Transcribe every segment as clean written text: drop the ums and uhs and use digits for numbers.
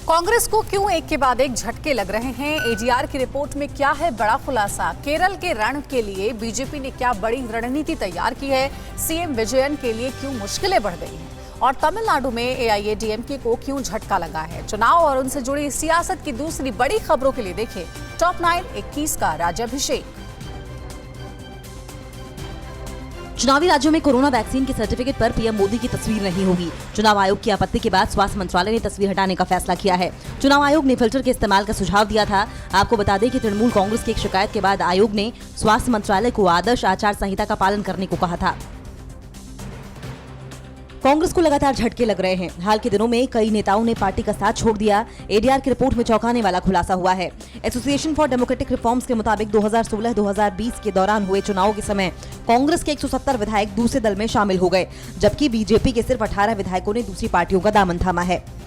कांग्रेस को क्यों एक के बाद एक झटके लग रहे हैं? एडीआर की रिपोर्ट में क्या है बड़ा खुलासा? केरल के रण के लिए बीजेपी ने क्या बड़ी रणनीति तैयार की है? सीएम विजयन के लिए क्यों मुश्किलें बढ़ गई हैं? और तमिलनाडु में एआईएडीएमके को क्यों झटका लगा है? चुनाव और उनसे जुड़ी सियासत की दूसरी बड़ी खबरों के लिए देखें टॉप 9 21 का राज्याभिषेक। चुनावी राज्यों में कोरोना वैक्सीन के सर्टिफिकेट पर पीएम मोदी की तस्वीर नहीं होगी। चुनाव आयोग की आपत्ति के बाद स्वास्थ्य मंत्रालय ने तस्वीर हटाने का फैसला किया है। चुनाव आयोग ने फिल्टर के इस्तेमाल का सुझाव दिया था। आपको बता दें कि तृणमूल कांग्रेस की एक शिकायत के बाद आयोग ने स्वास्थ्य मंत्रालय को आदर्श आचार संहिता का पालन करने को कहा था। कांग्रेस को लगातार झटके लग रहे हैं। हाल के दिनों में कई नेताओं ने पार्टी का साथ छोड़ दिया। एडीआर की रिपोर्ट में चौंकाने वाला खुलासा हुआ है। एसोसिएशन फॉर डेमोक्रेटिक रिफॉर्म्स के मुताबिक 2016-2020 के दौरान हुए चुनाव के समय कांग्रेस के 170 विधायक दूसरे दल में शामिल हो गए, जबकि बीजेपी के सिर्फ 18 विधायकों ने दूसरी पार्टियों का दामन थामा है।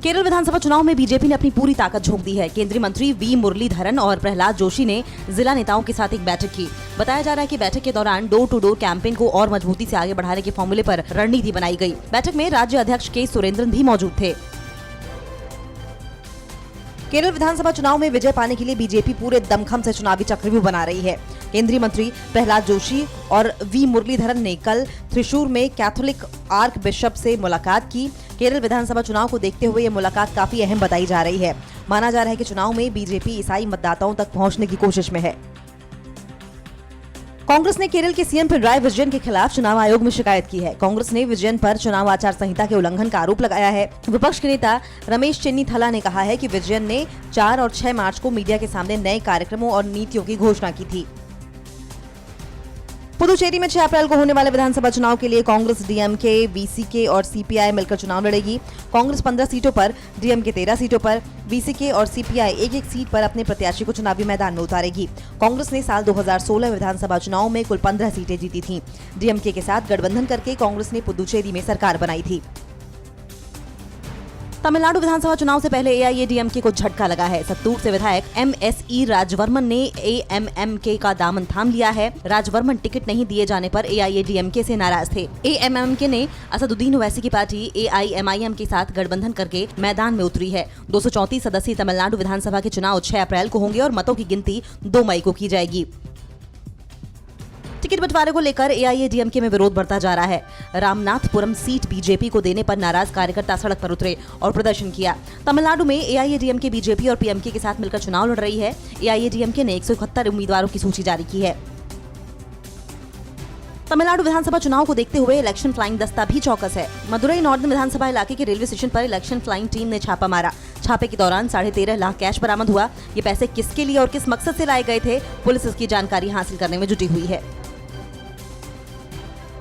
केरल विधानसभा चुनाव में बीजेपी ने अपनी पूरी ताकत झोंक दी है। केंद्रीय मंत्री वी मुरलीधरन और प्रहलाद जोशी ने जिला नेताओं के साथ एक बैठक की। बताया जा रहा है कि बैठक के दौरान डोर टू डोर कैंपेन को और मजबूती से आगे बढ़ाने के फॉर्मूले पर रणनीति बनाई गई। बैठक में राज्य अध्यक्ष के सुरेंद्रन भी मौजूद थे। केरल विधानसभा चुनाव में विजय पाने के लिए बीजेपी पूरे दमखम से चुनावी चक्रव्यूह बना रही है। केंद्रीय मंत्री प्रहलाद जोशी और वी मुरलीधरन ने कल त्रिशूर में कैथोलिक आर्क बिशप से मुलाकात की। केरल विधानसभा चुनाव को देखते हुए ये मुलाकात काफी अहम बताई जा रही है। माना जा रहा है कि चुनाव में बीजेपी ईसाई मतदाताओं तक पहुंचने की कोशिश में है। कांग्रेस ने केरल के सीएम पिनराई विजयन के खिलाफ चुनाव आयोग में शिकायत की है। कांग्रेस ने विजयन पर चुनाव आचार संहिता के उल्लंघन का आरोप लगाया है। विपक्ष के नेता रमेश चेन्नीथला ने कहा है कि विजयन ने 4 और 6 मार्च को मीडिया के सामने नए कार्यक्रमों और नीतियों की घोषणा की थी। पुदुचेरी में 6 अप्रैल को होने वाले विधानसभा चुनाव के लिए कांग्रेस, डीएमके, वीसीके और सीपीआई मिलकर चुनाव लड़ेगी। कांग्रेस 15 सीटों पर, डीएमके 13 सीटों पर, वीसीके और सीपीआई एक-एक सीट पर अपने प्रत्याशी को चुनावी मैदान में उतारेगी। कांग्रेस ने साल 2016 विधानसभा चुनाव में कुल 15 सीटें जीती थीं। डीएमके के साथ गठबंधन करके कांग्रेस ने पुदुचेरी में सरकार बनाई थी। तमिलनाडु विधानसभा चुनाव से पहले एआईएडीएमके को झटका लगा है। सत्तूर से विधायक एमएसई राजवर्मन ने एएमएमके का दामन थाम लिया है। राजवर्मन टिकट नहीं दिए जाने पर एआईएडीएमके से नाराज थे। एएमएमके ने असदुद्दीन ओवैसी की पार्टी एआईएमआईएम के साथ गठबंधन करके मैदान में उतरी है। 234 सदस्यीय तमिलनाडु विधानसभा के चुनाव 6 अप्रैल को होंगे और मतों की गिनती 2 मई को की जाएगी। टिकट बंटवारे को लेकर एआईएडीएमके में विरोध बढ़ता जा रहा है। रामनाथपुरम सीट बीजेपी को देने पर नाराज कार्यकर्ता सड़क पर उतरे और प्रदर्शन किया। तमिलनाडु में एआईएडीएमके बीजेपी और पीएमके के साथ मिलकर चुनाव लड़ रही है। एआईएडीएमके ने 171 उम्मीदवारों की सूची जारी की है। तमिलनाडु विधानसभा चुनाव को देखते हुए इलेक्शन फ्लाइंग दस्ता भी चौकस है। मदुरई नॉर्दर्न विधानसभा इलाके के रेलवे स्टेशन पर इलेक्शन फ्लाइंग टीम ने छापा मारा। छापे के दौरान 13.5 लाख कैश बरामद हुआ। ये पैसे किसके लिए और किस मकसद से लाए गए थे, पुलिस इसकी जानकारी हासिल करने में जुटी हुई है।